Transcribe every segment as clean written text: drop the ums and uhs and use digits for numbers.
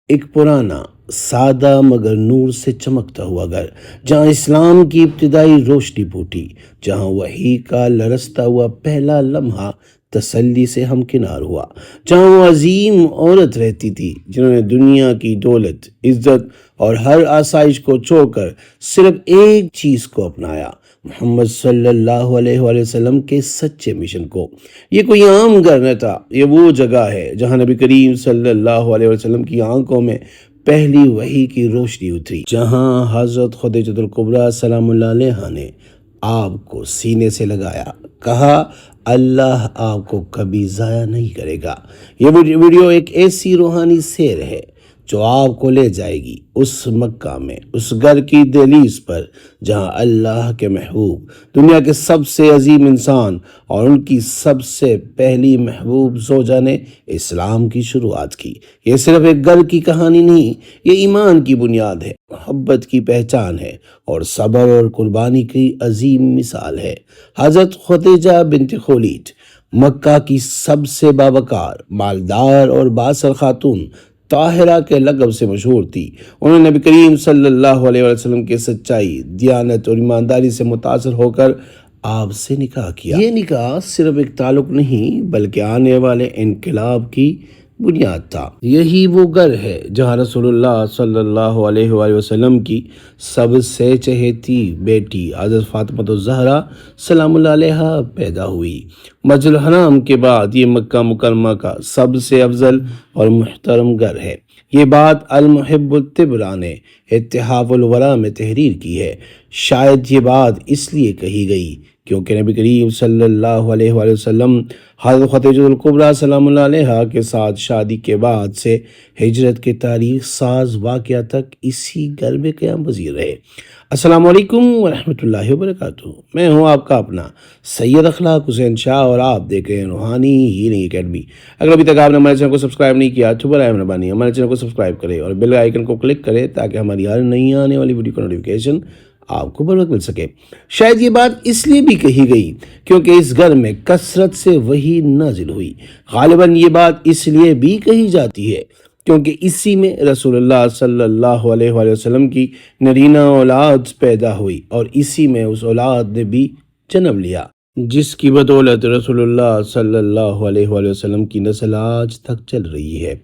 ایک پرانا سادہ مگر نور سے چمکتا ہوا گھر، جہاں اسلام کی ابتدائی روشنی پھوٹی، جہاں وحی کا لرزتا ہوا پہلا لمحہ تسلی سے ہمکنار ہوا، جہاں وہ عظیم عورت رہتی تھی جنہوں نے دنیا کی دولت، عزت اور ہر آسائش کو چھوڑ کر صرف ایک چیز کو اپنایا: محمد صلی اللہ علیہ وآلہ وسلم کے سچے مشن کو۔ یہ کوئی عام گھر نہ تھا، یہ وہ جگہ ہے جہاں نبی کریم صلی اللہ علیہ وسلم کی آنکھوں میں پہلی وحی کی روشنی اتری، جہاں حضرت خدیجہ الکبریٰ سلام اللہ علیہا نے آپ کو سینے سے لگایا، کہا اللہ آپ کو کبھی ضائع نہیں کرے گا۔ یہ ویڈیو ایک ایسی روحانی سیر ہے جو آپ کو لے جائے گی اس مکہ میں، اس گھر کی دہلیز پر جہاں اللہ کے محبوب، دنیا کے سب سے عظیم انسان اور ان کی سب سے پہلی محبوب زوجہ نے اسلام کی شروعات کی۔ یہ صرف ایک گھر کی کہانی نہیں، یہ ایمان کی بنیاد ہے، محبت کی پہچان ہے اور صبر اور قربانی کی عظیم مثال ہے۔ حضرت خدیجہ بنت خویلد مکہ کی سب سے باوقار، مالدار اور بااثر خاتون طاہرہ کے لقب سے مشہور تھی۔ انہوں نے نبی کریم صلی اللہ علیہ وسلم کے سچائی، دیانت اور ایمانداری سے متاثر ہو کر آپ سے نکاح کیا۔ یہ نکاح صرف ایک تعلق نہیں بلکہ آنے والے انقلاب کی بنیاد تھا۔ یہی وہ گھر ہے جہاں رسول اللہ صلی اللہ علیہ وآلہ وسلم کی سب سے چہیتی بیٹی حضرت فاطمہ الزہرا سلام اللہ علیہا پیدا ہوئی۔ مسجد الحرام کے بعد یہ مکہ مکرمہ کا سب سے افضل اور محترم گھر ہے۔ یہ بات المحب الطبرہ نے اتحاف الورا میں تحریر کی ہے۔ شاید یہ بات اس لیے کہی گئی کیونکہ نبی کریم صلی اللہ علیہ وآلہ وسلم حضرت خدیجہ الکبریٰ سلام اللہ علیہا کے ساتھ شادی کے بعد سے ہجرت کے تاریخ ساز واقعہ تک اسی گھر میں قیام پذیر رہے۔ السلام علیکم ورحمۃ اللہ وبرکاتہ۔ میں ہوں آپ کا اپنا سید اخلاق حسین شاہ اور آپ دیکھ رہے ہیں روحانی ہیلنگ اکیڈمی۔ اگر ابھی تک آپ نے ہمارے چینل کو سبسکرائب نہیں کیا تو برائے مہربانی ہمارے چینل کو سبسکرائب کریں اور بیل آئیکن کو کلک کریں تاکہ ہماری ہر نئی آنے والی ویڈیو کا نوٹیفیکیشن آپ کو بر وقت مل سکے۔ شاید یہ بات اس لیے بھی کہی گئی کیونکہ اس گھر میں کثرت سے وحی نازل ہوئی۔ غالباً یہ بات اس لیے بھی کہی جاتی ہے کیونکہ اسی میں رسول اللہ صلی اللہ علیہ وآلہ وسلم کی نرینہ اولاد پیدا ہوئی اور اسی میں اس اولاد نے بھی جنم لیا، جس کی بدولت رسول اللہ صلی اللہ علیہ وآلہ وسلم کی نسل آج تک چل رہی ہے۔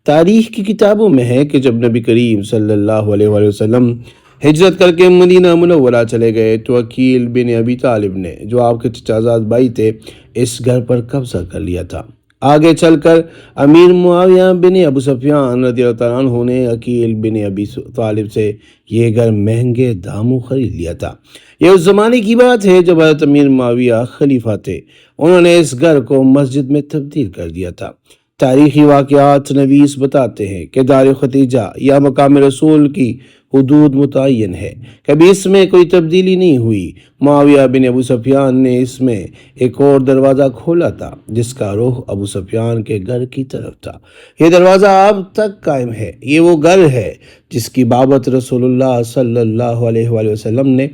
تاریخ کی کتابوں میں ہے کہ جب نبی کریم صلی اللہ علیہ وآلہ وسلم ہجرت کر کے مدینہ منورہ چلے گئے تو عقیل بن ابی طالب نے، جو آپ کے چچا زاد بھائی تھے، اس گھر پر قبضہ کر لیا تھا۔ آگے چل کر امیر معاویہ بن ابو سفیان رضی اللہ تعالیٰ عنہ نے عقیل بن ابی طالب سے یہ گھر مہنگے داموں خرید لیا تھا۔ یہ اس زمانے کی بات ہے جب حضرت امیر معاویہ خلیفہ تھے۔ انہوں نے اس گھر کو مسجد میں تبدیل کر دیا تھا۔ تاریخی واقعات نویس بتاتے ہیں کہ دار ختیجہ یا مقام رسول کی حدود متعین ہے، کبھی اس میں کوئی تبدیلی نہیں ہوئی۔ معاویہ بن ابو سفیان نے اس میں ایک اور دروازہ کھولا تھا جس کا رخ ابو سفیان کے گھر کی طرف تھا۔ یہ دروازہ اب تک قائم ہے۔ یہ وہ گھر ہے جس کی بابت رسول اللہ صلی اللہ علیہ وآلہ وسلم نے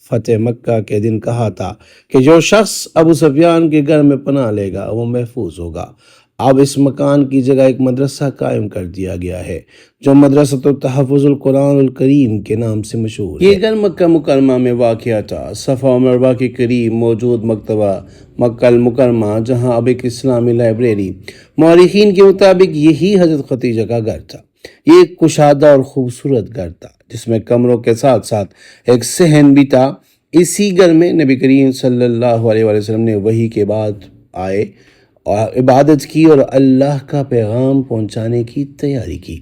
فتح مکہ کے دن کہا تھا کہ جو شخص ابو سفیان کے گھر میں پناہ لے گا وہ محفوظ ہوگا۔ اب اس مکان کی جگہ ایک مدرسہ قائم کر دیا گیا ہے جو مدرسۃ تحفظ القرآن الکریم کے نام سے مشہور ہے۔ یہ گھر مکہ مکرمہ میں واقع تھا۔ صفا و مروہ کے قریب موجود مکتبہ مکہ المکرمہ، جہاں اب ایک اسلامی لائبریری، مورخین کے مطابق یہی حضرت خدیجہ کا گھر تھا۔ یہ ایک کشادہ اور خوبصورت گھر تھا جس میں کمروں کے ساتھ ساتھ ایک صحن بھی تھا۔ اسی گھر میں نبی کریم صلی اللہ علیہ وآلہ وسلم نے وحی کے بعد آئے اور عبادت کی اور اللہ کا پیغام پہنچانے کی تیاری کی۔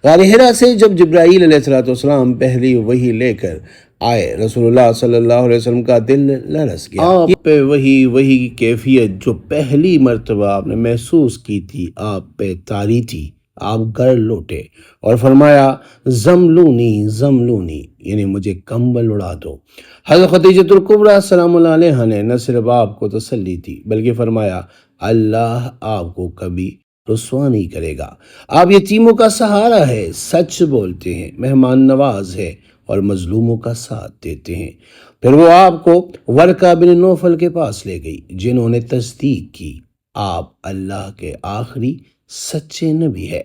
غار حرا سے جب جبرائیل علیہ السلام پہلی وحی لے کر آئے، رسول اللہ صلی اللہ علیہ وسلم کا دل لرز گیا۔ آپ پہ وحی کی کیفیت جو پہلی مرتبہ آپ نے محسوس کی تھی آپ پہ طاری تھی۔ آپ گھر لوٹے اور فرمایا زملونی، یعنی مجھے کمبل اڑا دو۔ حضرت خدیجہ الکبریٰ سلام اللہ علیہا نے نہ صرف آپ کو تسلی دی بلکہ فرمایا اللہ آپ کو کبھی رسوا نہیں کرے گا۔ آپ یتیموں کا سہارا ہے، سچ بولتے ہیں، مہمان نواز ہے اور مظلوموں کا ساتھ دیتے ہیں۔ پھر وہ آپ کو ورقہ بن نوفل کے پاس لے گئی جنہوں نے تصدیق کی۔ آپ اللہ کے آخری سچے نبی ہے۔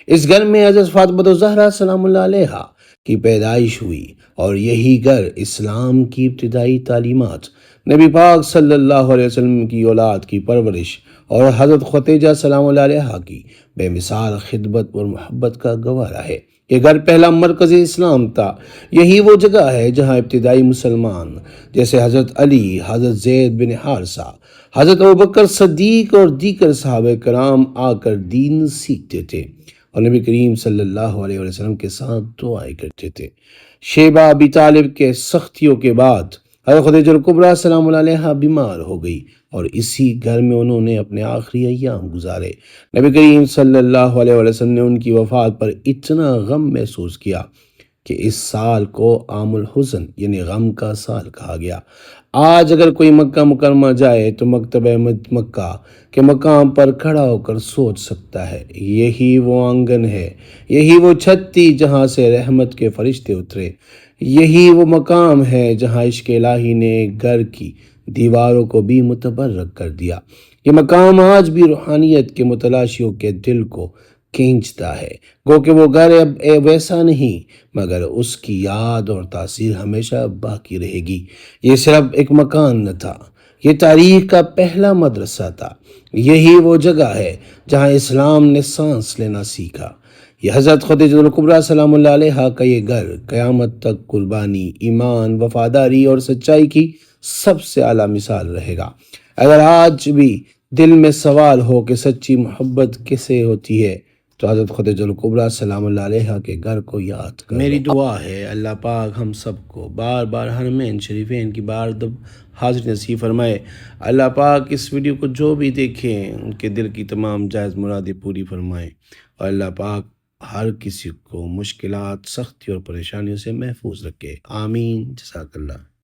اس گھر میں حضرت فاطمہ الزہرا سلام اللہ علیہا کی پیدائش ہوئی اور یہی گھر اسلام کی ابتدائی تعلیمات، نبی پاک صلی اللہ علیہ وسلم کی اولاد کی پرورش اور حضرت خدیجہ سلام اللہ علیہا کی بے مثال خدمت اور محبت کا گوارہ ہے۔ یہ گھر پہلا مرکز اسلام تھا۔ یہی وہ جگہ ہے جہاں ابتدائی مسلمان جیسے حضرت علی، حضرت زید بن حارثہ، حضرت ابوبکر صدیق اور دیگر صحابہ کرام آ کر دین سیکھتے تھے اور نبی کریم صلی اللہ علیہ وسلم کے ساتھ دعائیں کرتے تھے۔ شیبہ ابی طالب کے سختیوں کے بعد حضرت خدیجہ الکبریٰ سلام اللہ علیہا بیمار ہو گئی اور اسی گھر میں انہوں نے اپنے آخری ایام گزارے۔ نبی کریم صلی اللہ علیہ وسلم نے ان کی وفات پر اتنا غم محسوس کیا کہ اس سال کو عام الحزن یعنی غم کا سال کہا گیا۔ آج اگر کوئی مکہ مکرمہ جائے تو مکتبہ مکہ کے مقام پر کھڑا ہو کر سوچ سکتا ہے، یہی وہ آنگن ہے، یہی وہ چھت تھی جہاں سے رحمت کے فرشتے اترے، یہی وہ مقام ہے جہاں عشق الہی نے گھر کی دیواروں کو بھی متبرک کر دیا۔ یہ مقام آج بھی روحانیت کے متلاشیوں کے دل کو کھینچتا ہے، گو کہ وہ گھر اب ویسا نہیں مگر اس کی یاد اور تاثیر ہمیشہ باقی رہے گی۔ یہ صرف ایک مکان نہ تھا، یہ تاریخ کا پہلا مدرسہ تھا۔ یہی وہ جگہ ہے جہاں اسلام نے سانس لینا سیکھا۔ یہ حضرت خدیجہ الکبریٰ سلام اللہ علیہا کا یہ گھر قیامت تک قربانی، ایمان، وفاداری اور سچائی کی سب سے اعلیٰ مثال رہے گا۔ اگر آج بھی دل میں سوال ہو کہ سچی محبت کیسے ہوتی ہے تو حضرت خدیجہ الکبریٰ سلام اللہ علیہا کے گھر کو یاد کرو۔ میری دعا ہے اللہ پاک ہم سب کو بار بار حرمین شریفین کی باردب حاضر نصیب فرمائے۔ اللہ پاک اس ویڈیو کو جو بھی دیکھیں ان کے دل کی تمام جائز مرادیں پوری فرمائے اور اللہ پاک ہر کسی کو مشکلات، سختی اور پریشانیوں سے محفوظ رکھے۔ آمین۔ جزاک اللہ۔